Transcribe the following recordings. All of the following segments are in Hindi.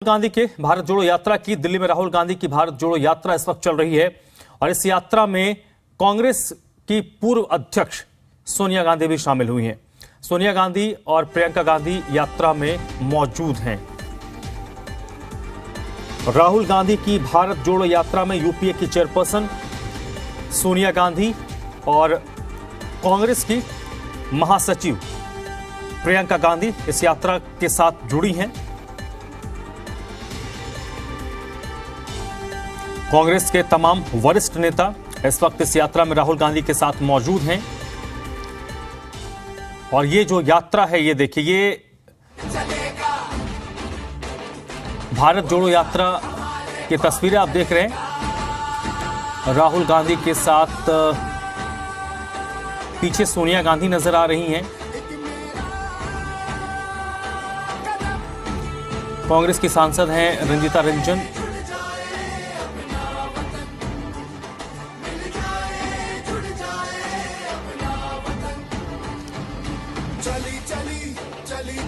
गांधी के भारत जोड़ो यात्रा की दिल्ली में राहुल गांधी की भारत जोड़ो यात्रा इस वक्त चल रही है और इस यात्रा में कांग्रेस की पूर्व अध्यक्ष सोनिया गांधी भी शामिल हुई हैं। सोनिया गांधी और प्रियंका गांधी यात्रा में मौजूद हैं। राहुल गांधी की भारत जोड़ो यात्रा में यूपीए की चेयरपर्सन सोनिया गांधी और कांग्रेस की महासचिव प्रियंका गांधी इस यात्रा के साथ जुड़ी हैं। कांग्रेस के तमाम वरिष्ठ नेता इस वक्त इस यात्रा में राहुल गांधी के साथ मौजूद हैं और ये जो यात्रा है ये देखिए, ये भारत जोड़ो यात्रा की तस्वीरें आप देख रहे हैं। राहुल गांधी के साथ पीछे सोनिया गांधी नजर आ रही हैं। कांग्रेस की सांसद हैं रंजीता रंजन।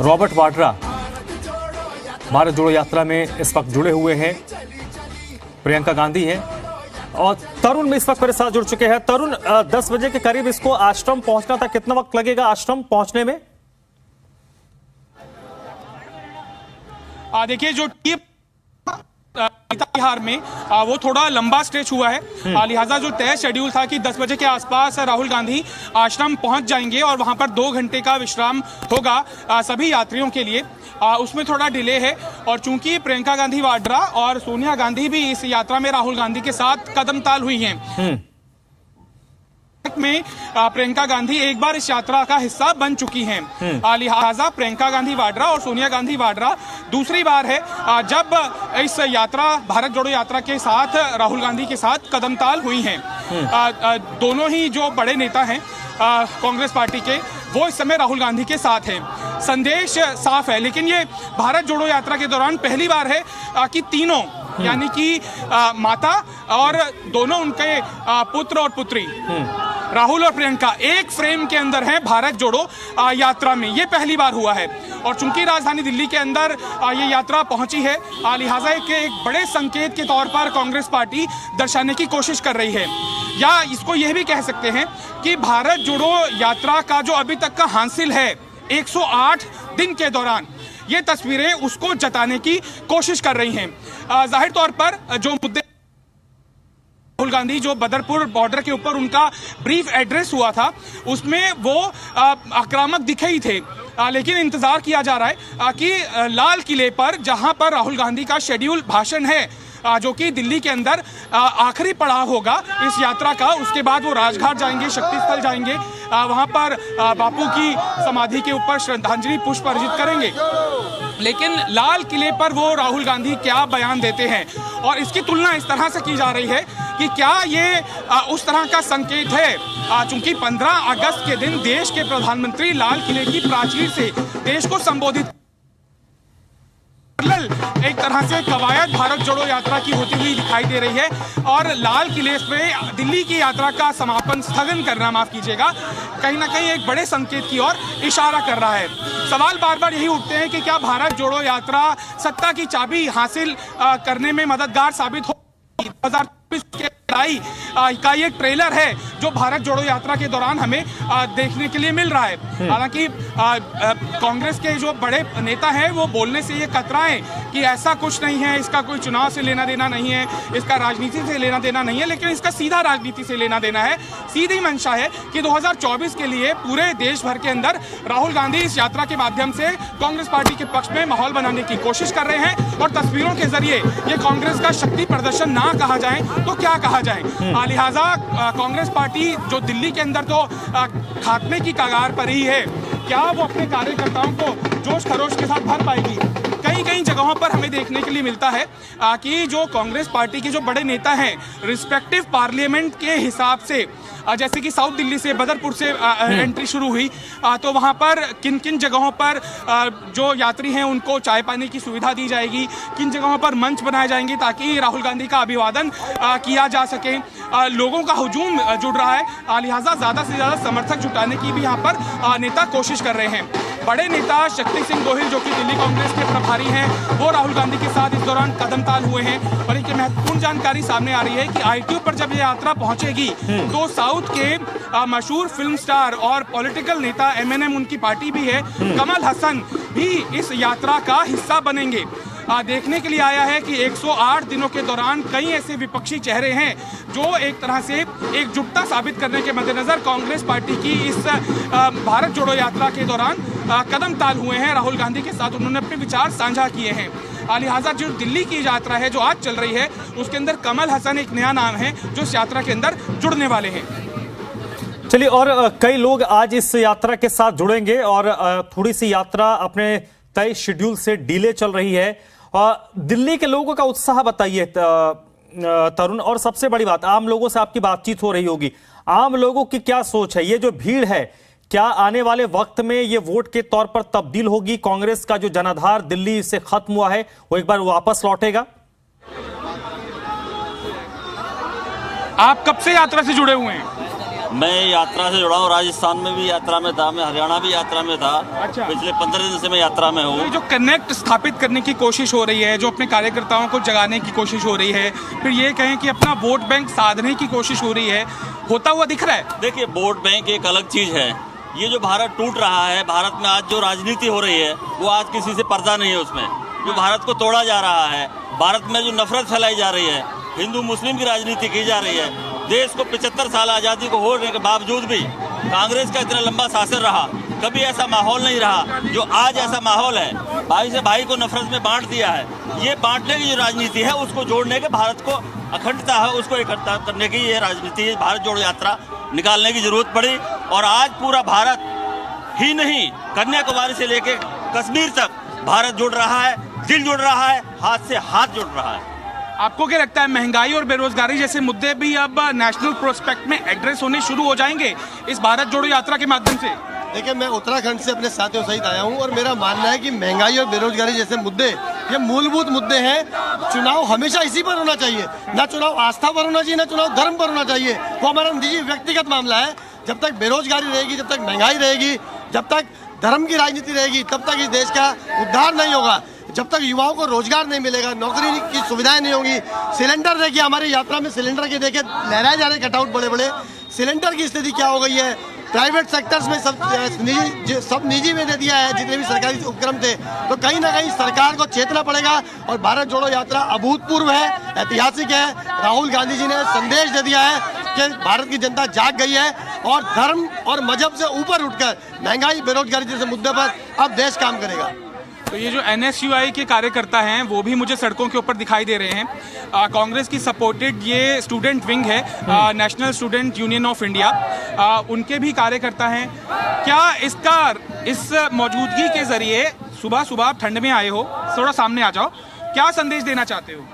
रॉबर्ट वाड्रा भारत जोड़ो यात्रा में इस वक्त जुड़े हुए हैं। प्रियंका गांधी हैं और तरुण में इस वक्त मेरे साथ जुड़ चुके हैं। तरुण, 10 बजे के करीब इसको आश्रम पहुंचना था, कितना वक्त लगेगा आश्रम पहुंचने में? देखिए, जो बिहार में वो थोड़ा लंबा स्ट्रेच हुआ है, लिहाजा जो तय शेड्यूल था कि 10 बजे के आसपास राहुल गांधी आश्रम पहुंच जाएंगे और वहां पर 2 घंटे का विश्राम होगा सभी यात्रियों के लिए, उसमें थोड़ा डिले है। और चूंकि प्रियंका गांधी वाड्रा और सोनिया गांधी भी इस यात्रा में राहुल गांधी के साथ कदम ताल हुई हैं, में प्रियंका गांधी एक बार इस यात्रा का हिस्सा बन चुकी हैं, लिहाजा प्रियंका गांधी वाड्रा और सोनिया गांधी वाड्रा दूसरी बार है जब इस यात्रा भारत जोड़ो यात्रा के साथ राहुल गांधी के साथ कदमताल हुई हैं। दोनों ही जो बड़े नेता हैं कांग्रेस पार्टी के, वो इस समय राहुल गांधी के साथ हैं। संदेश साफ है, लेकिन ये भारत जोड़ो यात्रा के दौरान पहली बार है कि तीनों यानी कि माता और दोनों उनके पुत्र और पुत्री राहुल और प्रियंका एक फ्रेम के अंदर हैं भारत जोड़ो यात्रा में। ये पहली बार हुआ है और चूंकि राजधानी दिल्ली के अंदर ये यात्रा पहुंची है, लिहाजा एक बड़े संकेत के तौर पर कांग्रेस पार्टी दर्शाने की कोशिश कर रही है, या इसको यह भी कह सकते हैं कि भारत जोड़ो यात्रा का जो अभी तक का हासिल है 108 दिन के दौरान, ये तस्वीरें उसको जताने की कोशिश कर रही हैं। जाहिर तौर पर जो मुद्दे राहुल गांधी जो बदरपुर बॉर्डर के ऊपर उनका ब्रीफ एड्रेस हुआ था, उसमें वो आक्रामक दिखे ही थे, लेकिन इंतजार किया जा रहा है कि लाल किले पर जहां पर राहुल गांधी का शेड्यूल भाषण है, जो कि दिल्ली के अंदर आखिरी पड़ाव होगा इस यात्रा का, उसके बाद वो राजघाट जाएंगे, शक्ति स्थल जाएंगे, वहां पर बापू की समाधि के ऊपर श्रद्धांजलि पुष्प अर्पित करेंगे। लेकिन लाल किले पर वो राहुल गांधी क्या बयान देते हैं, और इसकी तुलना इस तरह से की जा रही है कि क्या ये उस तरह का संकेत है, चूंकि 15 अगस्त के दिन देश के प्रधानमंत्री लाल किले की प्राचीर से देश को संबोधित, एक तरह से कवायद भारत जोड़ो यात्रा की होती हुई दिखाई दे रही है, और लाल किले पे दिल्ली की यात्रा का समापन स्थगन करना, माफ कीजिएगा, कहीं ना कहीं एक बड़े संकेत की ओर इशारा कर रहा है। सवाल बार बार यही उठते हैं कि क्या भारत जोड़ो यात्रा सत्ता की चाबी हासिल करने में मददगार साबित हो। 2024 के लड़ाई का ये ट्रेलर है जो भारत जोड़ो यात्रा के दौरान हमें देखने के लिए मिल रहा है। हालांकि कांग्रेस के जो बड़े नेता हैं वो बोलने से ये कतराएं कि ऐसा कुछ नहीं है, इसका कोई चुनाव से लेना देना नहीं है, इसका राजनीति से लेना देना नहीं है, लेकिन इसका सीधा राजनीति से लेना देना है। सीधी मंशा है कि 2024 के लिए पूरे देश भर के अंदर राहुल गांधी इस यात्रा के माध्यम से कांग्रेस पार्टी के पक्ष में माहौल बनाने की कोशिश कर रहे हैं, और तस्वीरों के जरिए ये कांग्रेस का शक्ति प्रदर्शन ना कहा जाए तो क्या कहा जाए। लिहाजा कांग्रेस पार्टी जो दिल्ली के अंदर तो खात्मे की कगार पर ही है, क्या वो अपने कार्यकर्ताओं को जोश खरोश के साथ भर पाएगी? कई जगहों पर हमें देखने के लिए मिलता है कि जो कांग्रेस पार्टी के जो बड़े नेता हैं रिस्पेक्टिव पार्लियामेंट के हिसाब से, जैसे कि साउथ दिल्ली से बदरपुर से एंट्री शुरू हुई, तो वहां पर किन किन जगहों पर जो यात्री हैं उनको चाय पानी की सुविधा दी जाएगी, किन जगहों पर मंच बनाए जाएंगे ताकि राहुल गांधी का अभिवादन किया जा सके। लोगों का हुजूम जुड़ रहा है, लिहाजा ज्यादा से ज्यादा समर्थक जुटाने की भी यहाँ पर नेता कोशिश कर रहे हैं। बड़े नेता शक्ति सिंह गोहिल जो कि दिल्ली कांग्रेस के प्रभारी हैं, वो राहुल गांधी के साथ इस दौरान कदमताल हुए हैं। और एक महत्वपूर्ण जानकारी सामने आ रही है कि ITO पर जब ये यात्रा पहुंचेगी तो साउथ के मशहूर फिल्म स्टार और पॉलिटिकल नेता MNM उनकी पार्टी भी है, कमल हसन भी इस यात्रा का हिस्सा बनेंगे। देखने के लिए आया है कि 108 दिनों के दौरान कई ऐसे विपक्षी चेहरे हैं जो एक तरह से एकजुटता साबित करने के मद्देनजर कांग्रेस पार्टी की इस भारत जोड़ो यात्रा के दौरान कदम ताल हुए हैं। राहुल गांधी के साथ उन्होंने अपने विचार साझा किए हैं। लिहाजा जो दिल्ली की यात्रा है जो आज चल रही है उसके अंदर कमल हसन एक नया नाम है जो इस यात्रा के अंदर जुड़ने वाले हैं। चलिए, और कई लोग आज इस यात्रा के साथ जुड़ेंगे और थोड़ी सी यात्रा अपने तय शेड्यूल से डिले चल रही है। दिल्ली के लोगों का उत्साह बताइए तरुण, और सबसे बड़ी बात, आम लोगों से आपकी बातचीत हो रही होगी, आम लोगों की क्या सोच है? ये जो भीड़ है, क्या आने वाले वक्त में ये वोट के तौर पर तब्दील होगी? कांग्रेस का जो जनाधार दिल्ली से खत्म हुआ है वो एक बार वापस लौटेगा? आप कब से यात्रा से जुड़े हुए हैं? मैं यात्रा से जुड़ा हूँ, राजस्थान में भी यात्रा में था, मैं हरियाणा भी यात्रा में था। अच्छा। पिछले 15 दिन से मैं यात्रा में हूँ। जो कनेक्ट स्थापित करने की कोशिश हो रही है, जो अपने कार्यकर्ताओं को जगाने की कोशिश हो रही है, फिर ये कहें कि अपना वोट बैंक साधने की कोशिश हो रही है, होता हुआ दिख रहा है? देखिए, वोट बैंक एक अलग चीज है। ये जो भारत टूट रहा है, भारत में आज जो राजनीति हो रही है वो आज किसी से पर्दा नहीं है। उसमें जो भारत को तोड़ा जा रहा है, भारत में जो नफरत फैलाई जा रही है, हिंदू मुस्लिम की राजनीति की जा रही है, देश को 75 साल आज़ादी को होने के बावजूद भी कांग्रेस का इतना लंबा शासन रहा, कभी ऐसा माहौल नहीं रहा जो आज ऐसा माहौल है। भाई से भाई को नफरत में बांट दिया है। ये बांटने की जो राजनीति है उसको जोड़ने के, भारत को अखंडता है उसको इकट्ठा करने की ये राजनीति है। भारत जोड़ो यात्रा निकालने की जरूरत पड़ी और आज पूरा भारत ही नहीं, कन्याकुमारी से लेके कश्मीर तक भारत जुड़ रहा है, दिल जुड़ रहा है, हाथ से हाथ जुड़ रहा है। आपको क्या लगता है महंगाई और बेरोजगारी जैसे मुद्दे भी अब नेशनल प्रोस्पेक्ट में एड्रेस होने शुरू हो जाएंगे इस भारत जोड़ो यात्रा के माध्यम से? देखिए, मैं उत्तराखंड से अपने साथियों सहित आया हूं और मेरा मानना है कि महंगाई और बेरोजगारी जैसे मुद्दे ये मूलभूत मुद्दे हैं। चुनाव हमेशा इसी पर होना चाहिए, ना चुनाव आस्था पर होना चाहिए, ना चुनाव धर्म पर होना चाहिए। वो हमारा निजी व्यक्तिगत मामला है। जब तक बेरोजगारी रहेगी, जब तक महंगाई रहेगी, जब तक धर्म की राजनीति रहेगी, तब तक इस देश का उद्धार नहीं होगा। जब तक युवाओं को रोजगार नहीं मिलेगा, नौकरी की सुविधाएं नहीं होंगी। सिलेंडर देखिए, हमारी यात्रा में सिलेंडर के देखे लहराए जा रहे कटआउट बड़े बड़े, सिलेंडर की स्थिति क्या हो गई है। प्राइवेट सेक्टर्स में सब निजी में दे दिया है जितने भी सरकारी उपक्रम थे। तो कहीं ना कहीं सरकार को चेतना पड़ेगा। और भारत जोड़ो यात्रा अभूतपूर्व है, ऐतिहासिक है। राहुल गांधी जी ने संदेश दे दिया है कि भारत की जनता जाग गई है और धर्म और मजहब से ऊपर उठकर महंगाई बेरोजगारी जैसे मुद्दे पर अब देश काम करेगा। तो ये जो NSUI के कार्यकर्ता हैं वो भी मुझे सड़कों के ऊपर दिखाई दे रहे हैं। कांग्रेस की सपोर्टेड ये स्टूडेंट विंग है, national student union of India, उनके भी कार्यकर्ता हैं। क्या इस मौजूदगी के जरिए, सुबह सुबह आप ठंड में आए हो, थोड़ा सामने आ जाओ, क्या संदेश देना चाहते हो?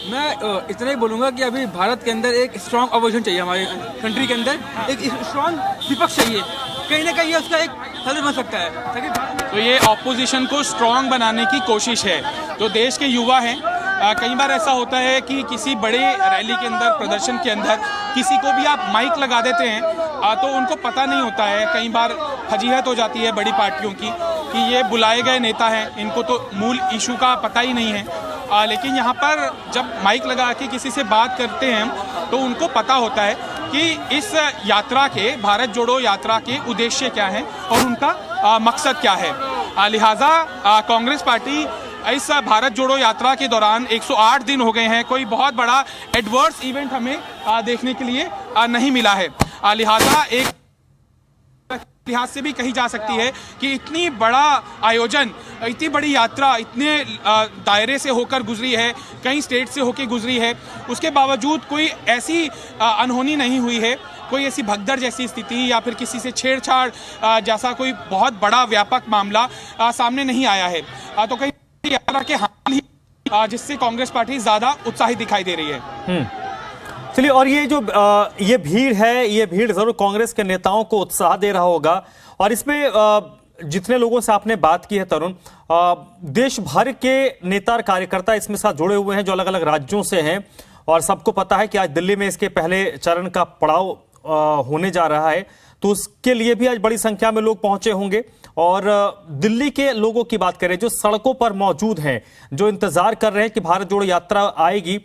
मैं इतना ही बोलूँगा कि अभी भारत के अंदर एक स्ट्रांग अपोजिशन चाहिए, हमारे कंट्री के अंदर एक स्ट्रांग विपक्ष चाहिए। कहीं ना कहीं उसका एक हल बन सकता है। तो ये ऑपोजिशन को स्ट्रांग बनाने की कोशिश है। जो देश के युवा हैं, कई बार ऐसा होता है कि किसी बड़े रैली के अंदर, प्रदर्शन के अंदर किसी को भी आप माइक लगा देते हैं तो उनको पता नहीं होता है, कई बार फजीहत हो जाती है बड़ी पार्टियों की कि ये बुलाए गए नेता हैं, इनको तो मूल इशू का पता ही नहीं है। लेकिन यहाँ पर जब माइक लगा के किसी से बात करते हैं तो उनको पता होता है कि इस यात्रा के, भारत जोड़ो यात्रा के उद्देश्य क्या हैं और उनका मकसद क्या है। लिहाजा कांग्रेस पार्टी इस भारत जोड़ो यात्रा के दौरान 108 दिन हो गए हैं, कोई बहुत बड़ा एडवर्स इवेंट हमें देखने के लिए नहीं मिला है। लिहाजा एक लिहाज से भी कही जा सकती है कि इतनी बड़ा आयोजन, इतनी बड़ी यात्रा इतने दायरे से होकर गुजरी है, कई स्टेट से होकर गुजरी है, उसके बावजूद कोई ऐसी अनहोनी नहीं हुई है, कोई ऐसी भगदड़ जैसी स्थिति या फिर किसी से छेड़छाड़ जैसा कोई बहुत बड़ा व्यापक मामला सामने नहीं आया है। तो कहीं यात्रा के हाल ही जिससे कांग्रेस पार्टी ज्यादा उत्साहित दिखाई दे रही है। चलिए, और ये जो ये भीड़ है, ये भीड़ जरूर कांग्रेस के नेताओं को उत्साह दे रहा होगा। और इसमें जितने लोगों से आपने बात की है तरुण, देश भर के नेता और कार्यकर्ता इसमें साथ जुड़े हुए हैं जो अलग अलग राज्यों से हैं। और सबको पता है कि आज दिल्ली में इसके पहले चरण का पड़ाव होने जा रहा है, तो उसके लिए भी आज बड़ी संख्या में लोग पहुंचे होंगे। और दिल्ली के लोगों की बात करें जो सड़कों पर मौजूद हैं, जो इंतजार कर रहे हैं कि भारत जोड़ो यात्रा आएगी,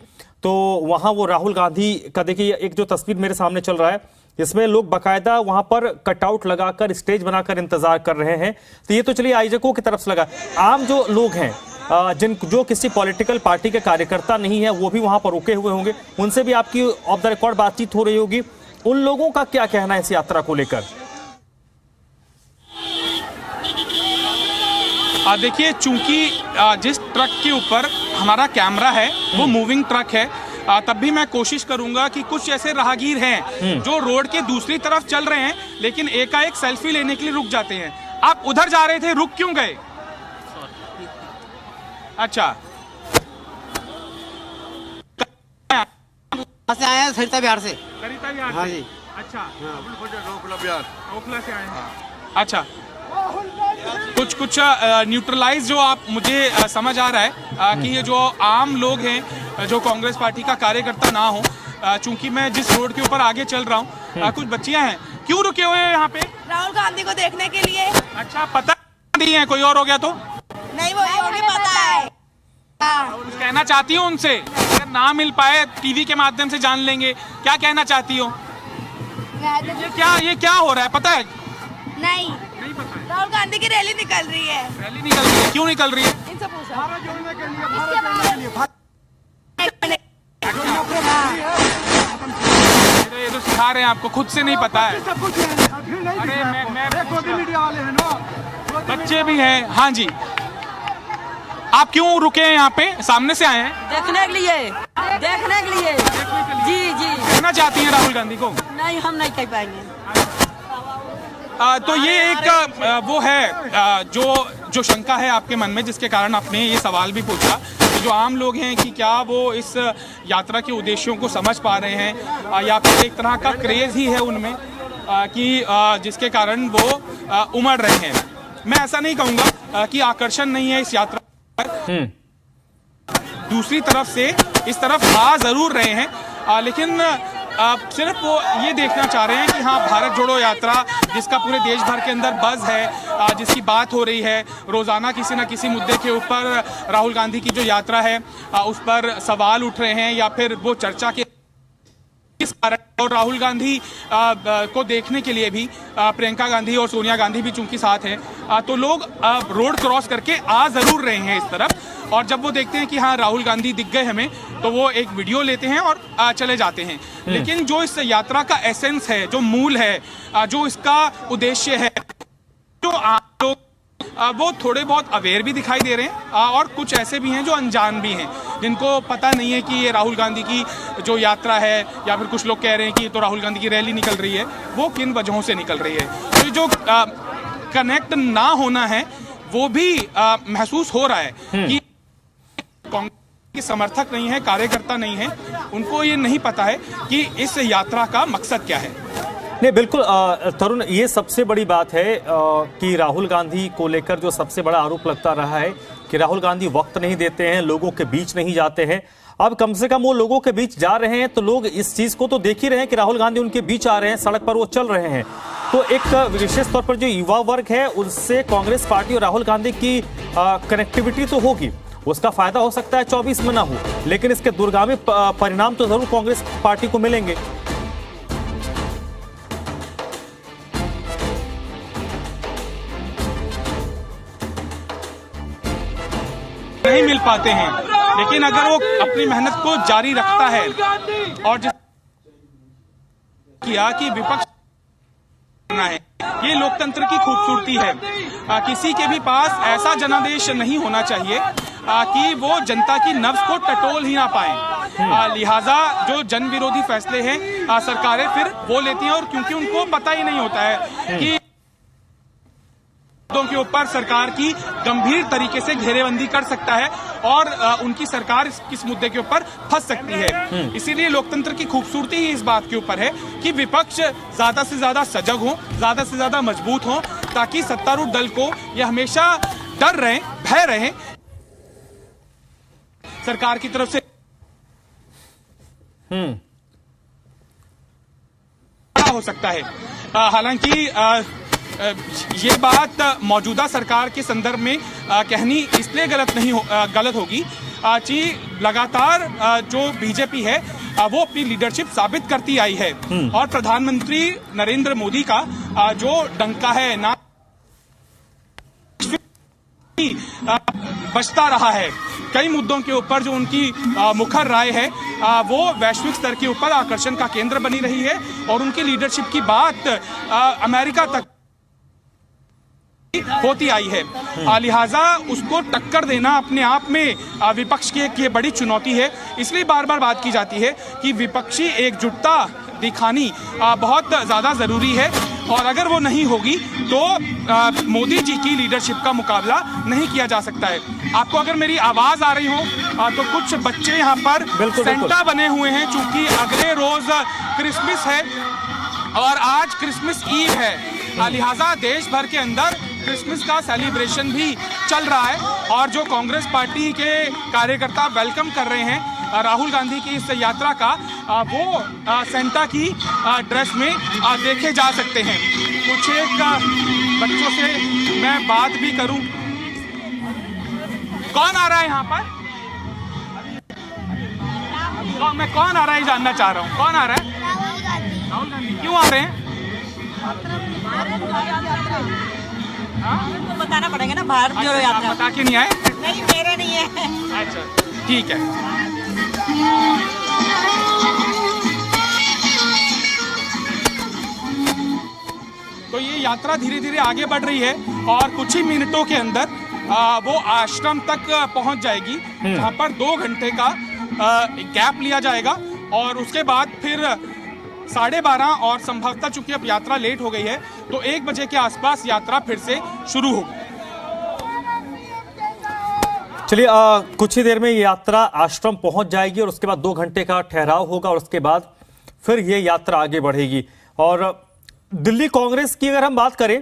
तो वहां वो राहुल गांधी का देखिए एक जो तस्वीर मेरे सामने चल रहा है, इसमें लोग बाकायदा वहां पर कटआउट लगाकर स्टेज बनाकर इंतजार कर रहे हैं। तो ये तो चलिए आयोजकों की तरफ से लगा, आम जो लोग हैं जो किसी पॉलिटिकल पार्टी के कार्यकर्ता नहीं है वो भी वहां पर रुके हुए होंगे, उनसे भी आपकी ऑफ द रिकॉर्ड बातचीत हो रही होगी, उन लोगों का क्या कहना है इस यात्रा को लेकर? देखिए, चूंकि जिस ट्रक के ऊपर हमारा कैमरा है वो मूविंग ट्रक है, तब भी मैं कोशिश करूंगा कि कुछ ऐसे राहगीर हैं जो रोड के दूसरी तरफ चल रहे हैं लेकिन एकाएक सेल्फी लेने के लिए रुक जाते हैं। आप उधर जा रहे थे, रुक क्यों गए? अच्छा, कहाँ से आए हैं? सरिता बिहार से। सरिता बिहार हाँ से? जी। अच्छा, ओखला से आए हैं। अच्छा, कुछ न्यूट्रलाइज जो आप मुझे समझ आ रहा है कि ये जो आम लोग हैं जो कांग्रेस पार्टी का कार्यकर्ता ना हो, चूंकि मैं जिस रोड के ऊपर आगे चल रहा हूँ, कुछ बच्चियां हैं, क्यों रुके हुए हैं यहाँ पे? राहुल गांधी को देखने के लिए। अच्छा, पता नहीं है, कोई और हो गया तो नहीं, वो योगी पता है। कुछ कहना चाहती हो उनसे? अगर ना मिल पाए टीवी के माध्यम से जान लेंगे, क्या कहना चाहती हो? ये क्या हो रहा है पता है? नहीं पता। राहुल गांधी की रैली निकल रही है। रैली निकल रही है, क्यों निकल रही है? इनसे पूछो। ये तो सिखा रहे हैं आपको, खुद से नहीं पता है। अरे मैं बच्चे भी हैं। हाँ जी, आप क्यों रुके हैं यहाँ पे? सामने से आए हैं देखने के लिए। जी जी। कहना चाहती हैं राहुल गांधी को? नहीं, हम नहीं कह पाएंगे। तो ये एक वो है जो शंका है आपके मन में, जिसके कारण आपने ये सवाल भी पूछा कि जो आम लोग हैं कि क्या वो इस यात्रा के उद्देश्यों को समझ पा रहे हैं या फिर एक तरह का क्रेज ही है उनमें कि जिसके कारण वो उमड़ रहे हैं। मैं ऐसा नहीं कहूँगा कि आकर्षण नहीं है इस यात्रा पर। दूसरी तरफ से इस तरफ आ जरूर रहे हैं, लेकिन सिर्फ वो ये देखना चाह रहे हैं कि हाँ, भारत जोड़ो यात्रा जिसका पूरे देश भर के अंदर बज़ है, जिसकी बात हो रही है रोज़ाना किसी न किसी मुद्दे के ऊपर, राहुल गांधी की जो यात्रा है उस पर सवाल उठ रहे हैं या फिर वो चर्चा के इस कारण, और राहुल गांधी को देखने के लिए भी प्रियंका गांधी और सोनिया गांधी भी चूंकि साथ हैं, तो लोग रोड क्रॉस करके आ जरूर रहे हैं इस तरफ, और जब वो देखते हैं कि हाँ राहुल गांधी दिख गए हमें, तो वो एक वीडियो लेते हैं और चले जाते हैं। लेकिन जो इस यात्रा का एसेंस है, जो मूल है, जो इसका उद्देश्य है, जो लोग वो थोड़े बहुत अवेयर भी दिखाई दे रहे हैं और कुछ ऐसे भी हैं जो अनजान भी हैं, जिनको पता नहीं है कि ये राहुल गांधी की जो यात्रा है, या फिर कुछ लोग कह रहे हैं कि तो राहुल गांधी की रैली निकल रही है, वो किन वजहों से निकल रही है। तो जो कनेक्ट ना होना है वो भी महसूस हो रहा है कि कांग्रेस के समर्थक नहीं है, कार्यकर्ता नहीं है, उनको ये नहीं पता है कि इस यात्रा का मकसद क्या है। नहीं, बिल्कुल तरुण, ये सबसे बड़ी बात है कि राहुल गांधी को लेकर जो सबसे बड़ा आरोप लगता रहा है कि राहुल गांधी वक्त नहीं देते हैं, लोगों के बीच नहीं जाते हैं। अब कम से कम वो लोगों के बीच जा रहे हैं तो लोग इस चीज को तो देख ही रहे हैं कि राहुल गांधी उनके बीच आ रहे हैं, सड़क पर वो चल रहे हैं। तो एक विशेष तौर पर जो युवा वर्ग है उससे कांग्रेस पार्टी और राहुल गांधी की कनेक्टिविटी तो होगी, उसका फायदा हो सकता है 24 में ना हो, लेकिन इसके दूरगामी परिणाम तो जरूर कांग्रेस पार्टी को मिलेंगे। नहीं मिल पाते हैं, लेकिन अगर वो अपनी मेहनत को जारी रखता है और जिस किया कि विपक्ष करना है, ये लोकतंत्र की खूबसूरती है। किसी के भी पास ऐसा जनादेश नहीं होना चाहिए कि वो जनता की नब्ज को टटोल ही ना पाए। लिहाजा जो जन विरोधी फैसले हैं सरकारें फिर वो लेती हैं, और क्योंकि उनको पता ही नहीं होता है कि के ऊपर सरकार की गंभीर तरीके से घेरेबंदी कर सकता है और उनकी सरकार किस मुद्दे के ऊपर फंस सकती है। इसीलिए लोकतंत्र की खूबसूरती ही इस बात के ऊपर है कि विपक्ष ज्यादा से ज्यादा सजग हो, ज्यादा से ज्यादा मजबूत हो, ताकि सत्तारूढ़ दल को यह हमेशा डर रहे, भय रहे सरकार की तरफ से हो सकता है। हालांकि ये बात मौजूदा सरकार के संदर्भ में कहनी इसलिए गलत होगी कि लगातार जो बीजेपी है वो अपनी लीडरशिप साबित करती आई है और प्रधानमंत्री नरेंद्र मोदी का जो डंका है ना बचता रहा है। कई मुद्दों के ऊपर जो उनकी मुखर राय है वो वैश्विक स्तर के ऊपर आकर्षण का केंद्र बनी रही है और उनकी लीडरशिप की बात अमेरिका तक होती आई है। लिहाजा उसको टक्कर देना अपने आप में विपक्ष की एक ये बड़ी चुनौती है। इसलिए बार बार बात की जाती है कि विपक्षी एकजुटता दिखानी बहुत ज़्यादा ज़रूरी है और अगर वो नहीं होगी तो मोदी जी की लीडरशिप का मुकाबला नहीं किया जा सकता है। आपको अगर मेरी आवाज़ आ रही हो तो कुछ बच्चे यहाँ पर सेंटा बने हुए हैं चूंकि अगले रोज़ क्रिसमस है और आज क्रिसमस ईव है। लिहाजा देश भर के अंदर क्रिसमस का सेलिब्रेशन भी चल रहा है और जो कांग्रेस पार्टी के कार्यकर्ता वेलकम कर रहे हैं राहुल गांधी की इस यात्रा का वो सेंटा की ड्रेस में देखे जा सकते हैं। कुछ एक बच्चों से मैं बात भी करूं। कौन आ रहा है यहाँ पर? मैं कौन आ रहा है जानना चाह रहा हूँ। कौन आ रहा है? राहुल गांधी। क्यों आ रहे हैं? बताना पड़ेगा ना, भारत जोड़ो यात्रा। बता के नहीं आए? नहीं, मेरे नहीं है। अच्छा ठीक है। तो ये यात्रा धीरे धीरे आगे बढ़ रही है और कुछ ही मिनटों के अंदर वो आश्रम तक पहुंच जाएगी जहां पर 2 घंटे का गैप लिया जाएगा और उसके बाद फिर 12:30 और संभवतः चूंकि अब यात्रा लेट हो गई है तो 1 बजे के आसपास यात्रा फिर से शुरू होगी। चलिए कुछ ही देर में ये यात्रा आश्रम पहुंच जाएगी और उसके बाद 2 घंटे का ठहराव होगा और उसके बाद फिर ये यात्रा आगे बढ़ेगी। और दिल्ली कांग्रेस की अगर हम बात करें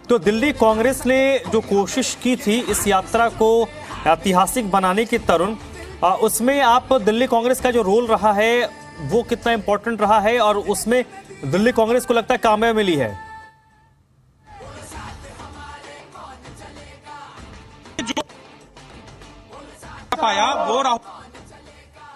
तो दिल्ली कांग्रेस ने जो कोशिश की थी इस यात्रा को ऐतिहासिक बनाने की, तरुण, उसमें आप दिल्ली कांग्रेस का जो रोल रहा है वो कितना इंपॉर्टेंट रहा है और उसमें दिल्ली कांग्रेस को लगता है कामयाबी मिली है? पाया वो राहुल